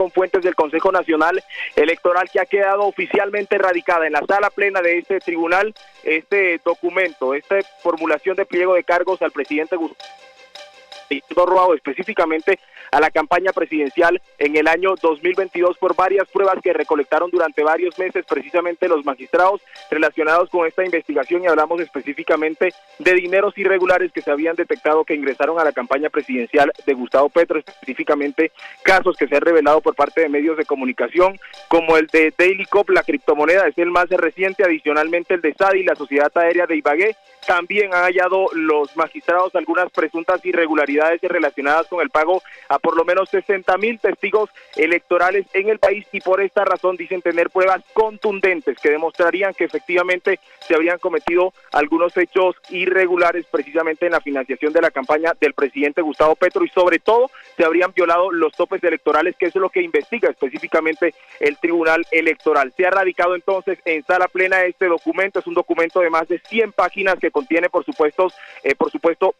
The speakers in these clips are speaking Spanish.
con fuentes del Consejo Nacional Electoral, que ha quedado oficialmente radicada en la sala plena de este tribunal este documento, esta formulación de pliego de cargos al presidente Gustavo Roa, específicamente a la campaña presidencial en el año 2022 por varias pruebas que recolectaron durante varios meses precisamente los magistrados relacionados con esta investigación, y hablamos específicamente de dineros irregulares que se habían detectado que ingresaron a la campaña presidencial de Gustavo Petro, específicamente casos que se han revelado por parte de medios de comunicación como el de Daily Cop, la criptomoneda es el más reciente, adicionalmente el de SADI, la Sociedad Aérea de Ibagué. También han hallado los magistrados algunas presuntas irregularidades relacionadas con el pago a por lo menos 60,000 testigos electorales en el país, y por esta razón dicen tener pruebas contundentes que demostrarían que efectivamente se habrían cometido algunos hechos irregulares precisamente en la financiación de la campaña del presidente Gustavo Petro, y sobre todo se habrían violado los topes electorales, que eso es lo que investiga específicamente el Tribunal Electoral. Se ha radicado entonces en sala plena este documento, es un documento de más de 100 páginas que contiene por supuesto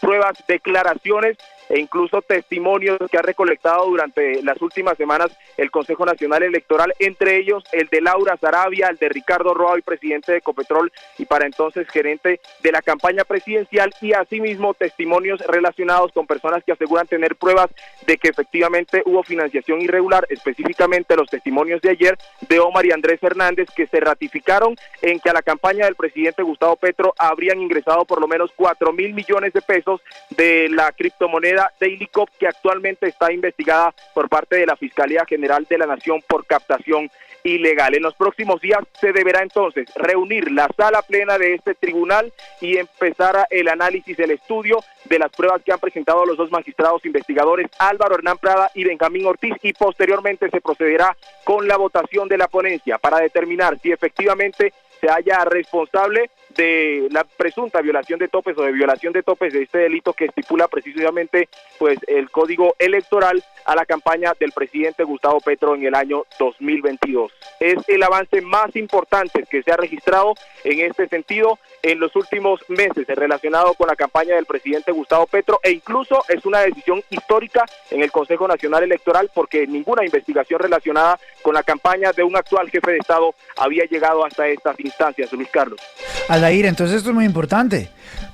pruebas, declaraciones e incluso testimonios que ha recolectado durante las últimas semanas el Consejo Nacional Electoral, entre ellos el de Laura Sarabia, el de Ricardo Roa, el presidente de Ecopetrol y para entonces gerente de la campaña presidencial, y asimismo testimonios relacionados con personas que aseguran tener pruebas de que efectivamente hubo financiación irregular, específicamente los testimonios de ayer de Omar y Andrés Hernández, que se ratificaron en que a la campaña del presidente Gustavo Petro habrían ingresado por lo menos 4,000 millones de pesos de la criptomoneda Daily Cop, que actualmente está investigada por parte de la Fiscalía General de la Nación por captación ilegal. En los próximos días se deberá entonces reunir la sala plena de este tribunal y empezar el análisis, el estudio de las pruebas que han presentado los dos magistrados investigadores Álvaro Hernán Prada y Benjamín Ortiz, y posteriormente se procederá con la votación de la ponencia para determinar si efectivamente se halla responsable de la presunta violación de topes o de violación de topes de este delito que estipula precisamente pues el Código Electoral a la campaña del presidente Gustavo Petro en el año 2022. Es el avance más importante que se ha registrado en este sentido en los últimos meses relacionado con la campaña del presidente Gustavo Petro, e incluso es una decisión histórica en el Consejo Nacional Electoral, porque ninguna investigación relacionada con la campaña de un actual jefe de Estado había llegado hasta estas instancias, Luis Carlos. Aldair, entonces esto es muy importante.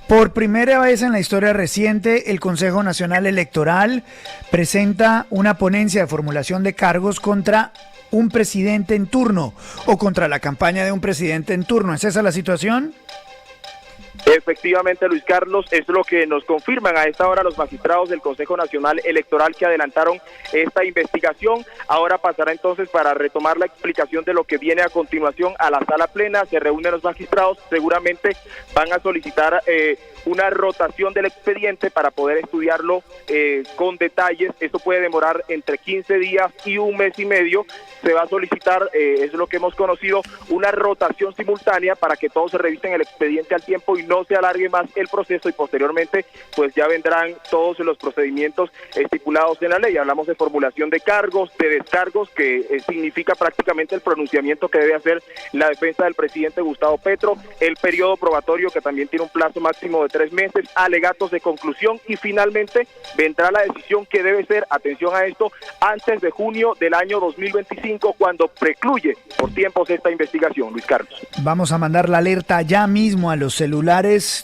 Por primera vez en la historia reciente, el Consejo Nacional Electoral presenta una ponencia de formulación de cargos contra un presidente en turno o contra la campaña de un presidente en turno. ¿Es esa la situación? Efectivamente, Luis Carlos, es lo que nos confirman a esta hora los magistrados del Consejo Nacional Electoral que adelantaron esta investigación. Ahora pasará entonces para retomar la explicación de lo que viene a continuación a la sala plena. Se reúnen los magistrados, seguramente van a solicitar una rotación del expediente para poder estudiarlo con detalles. Esto puede demorar entre 15 días y un mes y medio. Se va a solicitar, es lo que hemos conocido, una rotación simultánea para que todos se revisen el expediente al tiempo y no se alargue más el proceso, y posteriormente pues ya vendrán todos los procedimientos estipulados en la ley. Hablamos de formulación de cargos, de descargos, que significa prácticamente el pronunciamiento que debe hacer la defensa del presidente Gustavo Petro, el periodo probatorio, que también tiene un plazo máximo de 3 meses, alegatos de conclusión, y finalmente vendrá la decisión que debe ser, atención a esto, antes de junio del año 2025, cuando precluye por tiempos esta investigación, Luis Carlos. Vamos a mandar la alerta ya mismo a los celulares.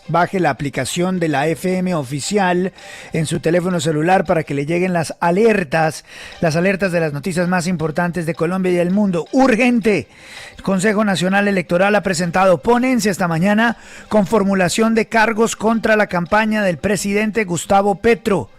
Baje la aplicación de la FM oficial en su teléfono celular para que le lleguen las alertas de las noticias más importantes de Colombia y el mundo. Urgente. El Consejo Nacional Electoral ha presentado ponencia esta mañana con formulación de cargos contra la campaña del presidente Gustavo Petro.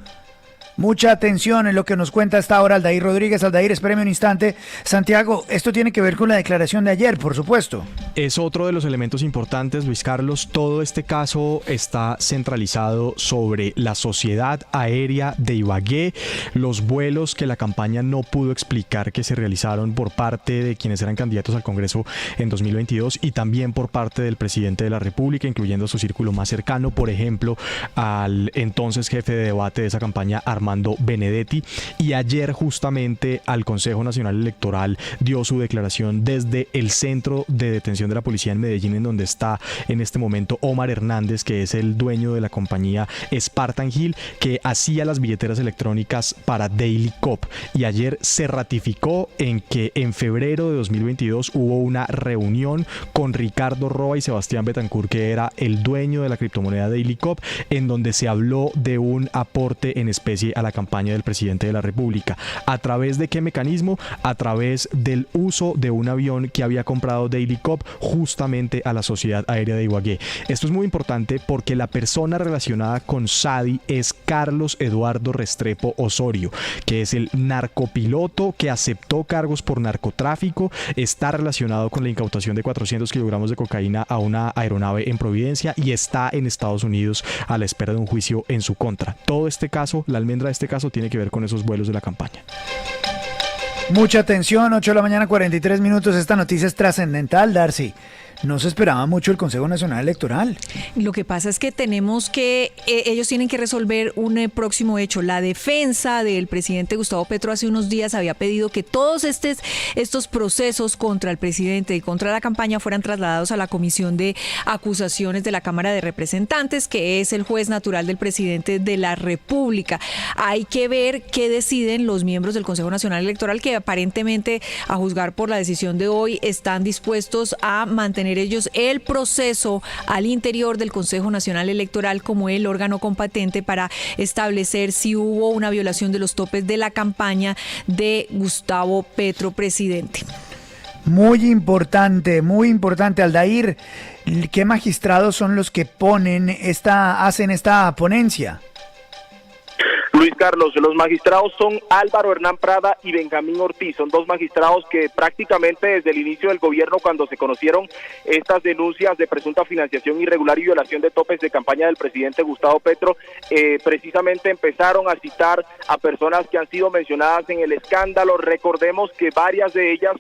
Mucha atención en lo que nos cuenta hasta ahora Aldair Rodríguez. Aldair, espéreme un instante. Santiago, esto tiene que ver con la declaración de ayer, por supuesto. Es otro de los elementos importantes, Luis Carlos. Todo este caso está centralizado sobre la Sociedad Aérea de Ibagué, los vuelos que la campaña no pudo explicar que se realizaron por parte de quienes eran candidatos al Congreso en 2022 y también por parte del presidente de la República, incluyendo su círculo más cercano, por ejemplo, al entonces jefe de debate de esa campaña, Armando Armando Benedetti, y ayer justamente al Consejo Nacional Electoral dio su declaración desde el centro de detención de la policía en Medellín, en donde está en este momento Omar Hernández, que es el dueño de la compañía Spartan Hill, que hacía las billeteras electrónicas para Daily Cop, y ayer se ratificó en que en febrero de 2022 hubo una reunión con Ricardo Roa y Sebastián Betancourt, que era el dueño de la criptomoneda Daily Cop, en donde se habló de un aporte en especie a la campaña del presidente de la República. ¿A través de qué mecanismo? A través del uso de un avión que había comprado Daily Cop justamente a la Sociedad Aérea de Ibagué. Esto es muy importante porque la persona relacionada con Sadi es Carlos Eduardo Restrepo Osorio, que es el narcopiloto que aceptó cargos por narcotráfico, está relacionado con la incautación de 400 kilogramos de cocaína a una aeronave en Providencia y está en Estados Unidos a la espera de un juicio en su contra. Todo este caso, la almendra de este caso, tiene que ver con esos vuelos de la campaña. Mucha atención, 8 de la mañana, 43 minutos. Esta noticia es trascendental, Darcy. No se esperaba mucho el Consejo Nacional Electoral. Lo que pasa es que ellos tienen que resolver un próximo hecho. La defensa del presidente Gustavo Petro hace unos días había pedido que todos estos procesos contra el presidente y contra la campaña fueran trasladados a la Comisión de Acusaciones de la Cámara de Representantes, que es el juez natural del presidente de la República. Hay que ver qué deciden los miembros del Consejo Nacional Electoral, que aparentemente, a juzgar por la decisión de hoy, están dispuestos a mantener ellos el proceso al interior del Consejo Nacional Electoral como el órgano competente para establecer si hubo una violación de los topes de la campaña de Gustavo Petro, presidente. Muy importante, Aldair. ¿Qué magistrados son los que hacen esta ponencia? Luis Carlos, los magistrados son Álvaro Hernán Prada y Benjamín Ortiz. Son dos magistrados que prácticamente desde el inicio del gobierno, cuando se conocieron estas denuncias de presunta financiación irregular y violación de topes de campaña del presidente Gustavo Petro, precisamente empezaron a citar a personas que han sido mencionadas en el escándalo. Recordemos que varias de ellas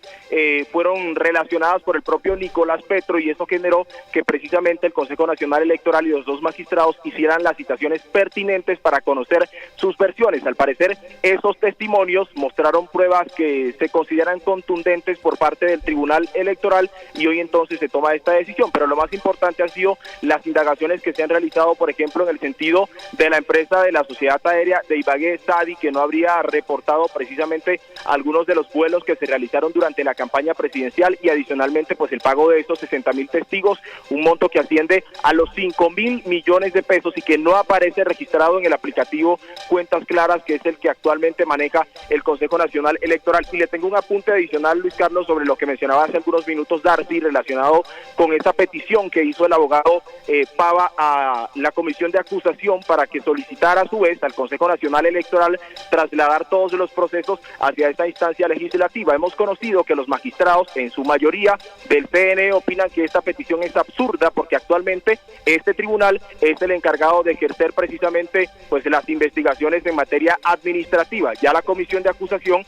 fueron relacionadas por el propio Nicolás Petro, y eso generó que precisamente el Consejo Nacional Electoral y los dos magistrados hicieran las citaciones pertinentes para conocer sus versiones. Al parecer, esos testimonios mostraron pruebas que se consideran contundentes por parte del Tribunal Electoral, y hoy entonces se toma esta decisión. Pero lo más importante han sido las indagaciones que se han realizado, por ejemplo, en el sentido de la empresa de la Sociedad Aérea de Ibagué, Sadi, que no habría reportado precisamente algunos de los vuelos que se realizaron durante la campaña presidencial, y adicionalmente pues el pago de estos 60.000 testigos, un monto que asciende a los 5.000 millones de pesos y que no aparece registrado en el aplicativo Cuentas Claras, que es el que actualmente maneja el Consejo Nacional Electoral. Y le tengo un apunte adicional, Luis Carlos, sobre lo que mencionaba hace algunos minutos Darcy, relacionado con esa petición que hizo el abogado Pava a la Comisión de Acusación para que solicitara a su vez al Consejo Nacional Electoral trasladar todos los procesos hacia esta instancia legislativa. Hemos conocido que los magistrados, en su mayoría del CNE, opinan que esta petición es absurda, porque actualmente este tribunal es el encargado de ejercer precisamente pues las investigaciones en materia administrativa. Ya la Comisión de Acusación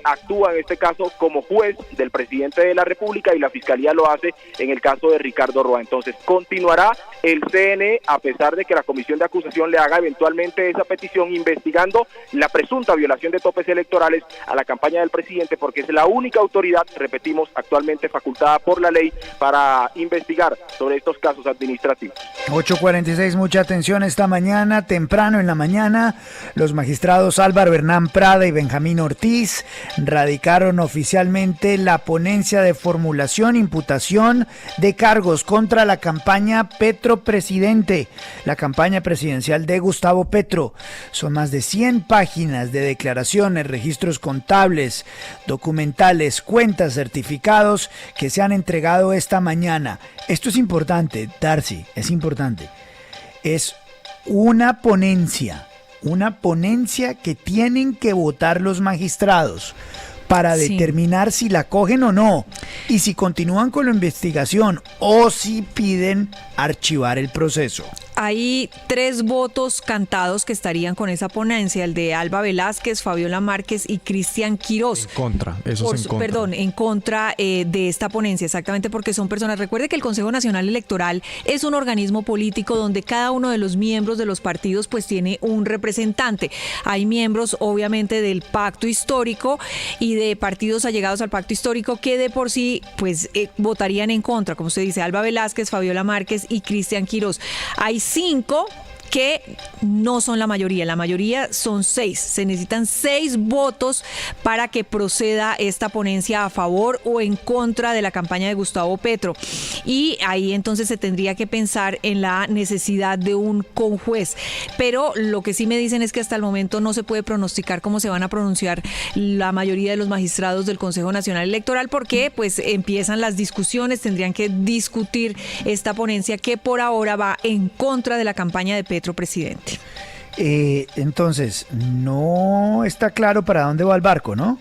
actúa en este caso como juez del presidente de la República, y la Fiscalía lo hace en el caso de Ricardo Roa. Entonces continuará el CNE, a pesar de que la Comisión de Acusación le haga eventualmente esa petición, investigando la presunta violación de topes electorales a la campaña del presidente, porque es la única autoridad, repetimos, actualmente facultada por la ley para investigar sobre estos casos administrativos. 8:46, mucha atención. Esta mañana, temprano en la mañana, los magistrados Álvaro Hernán Prada y Benjamín Ortiz radicaron oficialmente la ponencia de formulación, imputación de cargos contra la campaña Petro Presidente, la campaña presidencial de Gustavo Petro. Son más de 100 páginas de declaraciones, registros contables, documentales, cuentas, certificados que se han entregado esta mañana. Esto es importante, Darcy, es importante. Es una ponencia que tienen que votar los magistrados para determinar si la cogen o no, y si continúan con la investigación o si piden archivar el proceso. hay 3 votos cantados que estarían con esa ponencia, el de Alba Velázquez, Fabiola Márquez y Cristian Quirós. En contra, eso es en contra. Perdón, en contra de esta ponencia, exactamente porque son personas. Recuerde que el Consejo Nacional Electoral es un organismo político donde cada uno de los miembros de los partidos pues tiene un representante. Hay miembros obviamente del pacto histórico y de partidos allegados al pacto histórico que de por sí pues votarían en contra, como usted dice, Alba Velázquez, Fabiola Márquez y Cristian Quirós. Hay 5 que no son la mayoría son 6. Se necesitan 6 votos para que proceda esta ponencia a favor o en contra de la campaña de Gustavo Petro. Y ahí entonces se tendría que pensar en la necesidad de un conjuez. Pero lo que sí me dicen es que hasta el momento no se puede pronosticar cómo se van a pronunciar la mayoría de los magistrados del Consejo Nacional Electoral, porque pues empiezan las discusiones, tendrían que discutir esta ponencia que por ahora va en contra de la campaña de Petro presidente. Entonces, no está claro para dónde va el barco, ¿no?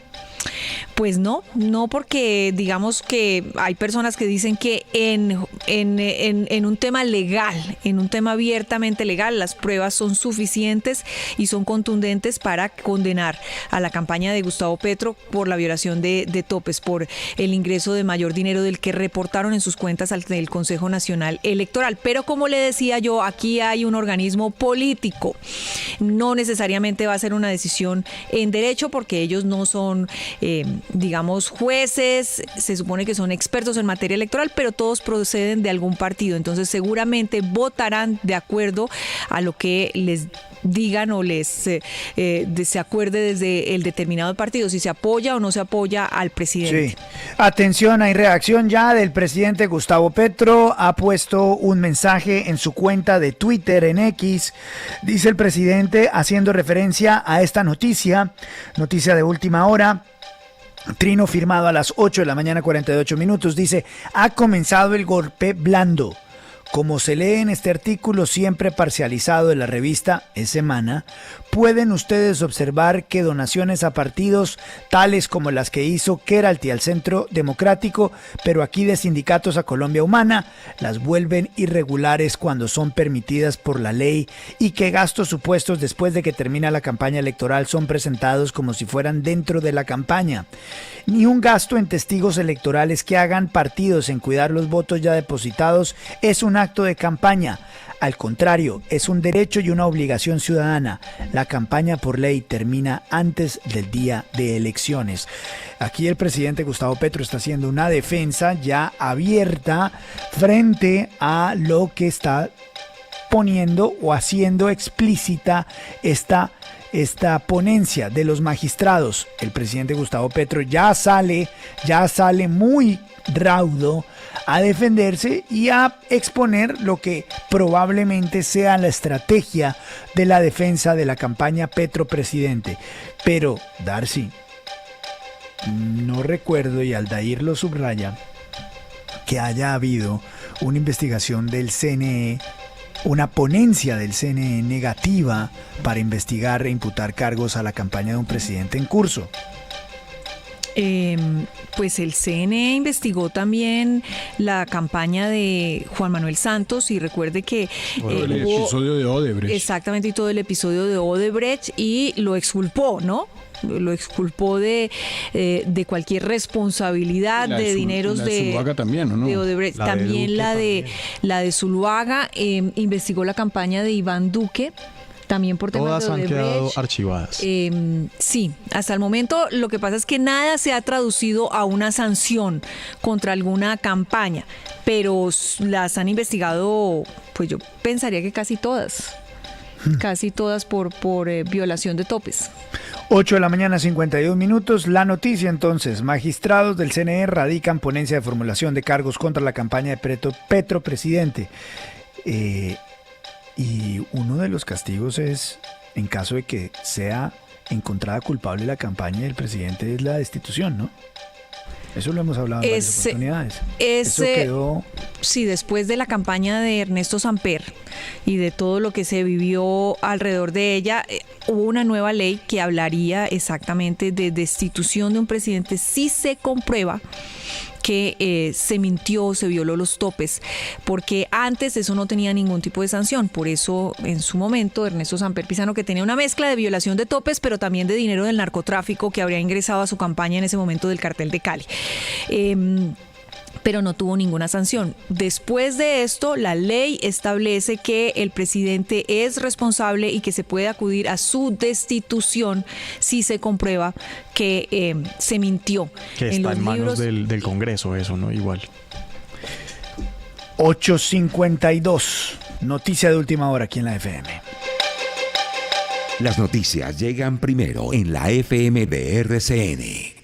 Pues no porque digamos que hay personas que dicen que en un tema legal, en un tema abiertamente legal, las pruebas son suficientes y son contundentes para condenar a la campaña de Gustavo Petro por la violación de topes, por el ingreso de mayor dinero del que reportaron en sus cuentas al del Consejo Nacional Electoral. Pero como le decía yo, aquí hay un organismo político. No necesariamente va a ser una decisión en derecho porque ellos no son digamos, jueces, se supone que son expertos en materia electoral, pero todos proceden de algún partido. Entonces, seguramente votarán de acuerdo a lo que les digan o se acuerde desde el determinado partido, si se apoya o no se apoya al presidente. Sí. Atención, hay reacción ya del presidente Gustavo Petro. Ha puesto un mensaje en su cuenta de Twitter, en X. Dice el presidente, haciendo referencia a esta noticia de última hora. Trino firmado a las 8 de la mañana, 48 minutos. Dice, ha comenzado el golpe blando. Como se lee en este artículo siempre parcializado de la revista Es Semana, pueden ustedes observar que donaciones a partidos tales como las que hizo Keralty al Centro Democrático, pero aquí de sindicatos a Colombia Humana, las vuelven irregulares cuando son permitidas por la ley y que gastos supuestos después de que termina la campaña electoral son presentados como si fueran dentro de la campaña. Ni un gasto en testigos electorales que hagan partidos en cuidar los votos ya depositados es un acto de campaña. Al contrario, es un derecho y una obligación ciudadana. La campaña por ley termina antes del día de elecciones. Aquí el presidente Gustavo Petro está haciendo una defensa ya abierta frente a lo que está poniendo o haciendo explícita esta ponencia de los magistrados. El presidente Gustavo Petro ya sale muy raudo a defenderse y a exponer lo que probablemente sea la estrategia de la defensa de la campaña Petro presidente. Pero, Darcy, no recuerdo, y Aldair lo subraya, que haya habido una investigación del CNE, una ponencia del CNE negativa para investigar e imputar cargos a la campaña de un presidente en curso. Pues el CNE investigó también la campaña de Juan Manuel Santos y recuerde que el episodio de Odebrecht. Exactamente, y todo el episodio de Odebrecht y lo exculpó, ¿no? Lo exculpó de cualquier responsabilidad de dineros de Zuluaga también, ¿o no? De Odebrecht, también la de Zuluaga. Investigó la campaña de Iván Duque, también por temas de Odebrecht. Todas han quedado archivadas. Sí, hasta el momento lo que pasa es que nada se ha traducido a una sanción contra alguna campaña, pero las han investigado, pues yo pensaría que casi todas por violación de topes. 8 de la mañana, 51 minutos. La noticia entonces, magistrados del CNE radican ponencia de formulación de cargos contra la campaña de Petro presidente. Y uno de los castigos es, en caso de que sea encontrada culpable la campaña del presidente, es la destitución, ¿no? Eso lo hemos hablado en varias oportunidades. Eso quedó... Sí, después de la campaña de Ernesto Samper y de todo lo que se vivió alrededor de ella, hubo una nueva ley que hablaría exactamente de destitución de un presidente si se comprueba que se mintió, se violó los topes, porque antes eso no tenía ningún tipo de sanción. Por eso, en su momento, Ernesto Samper Pizano, que tenía una mezcla de violación de topes, pero también de dinero del narcotráfico que habría ingresado a su campaña en ese momento del cartel de Cali. Pero no tuvo ninguna sanción. Después de esto, la ley establece que el presidente es responsable y que se puede acudir a su destitución si se comprueba que se mintió. Que está en manos del Congreso eso, ¿no? Igual. 8:52. Noticia de última hora aquí en la FM. Las noticias llegan primero en la FM de RCN.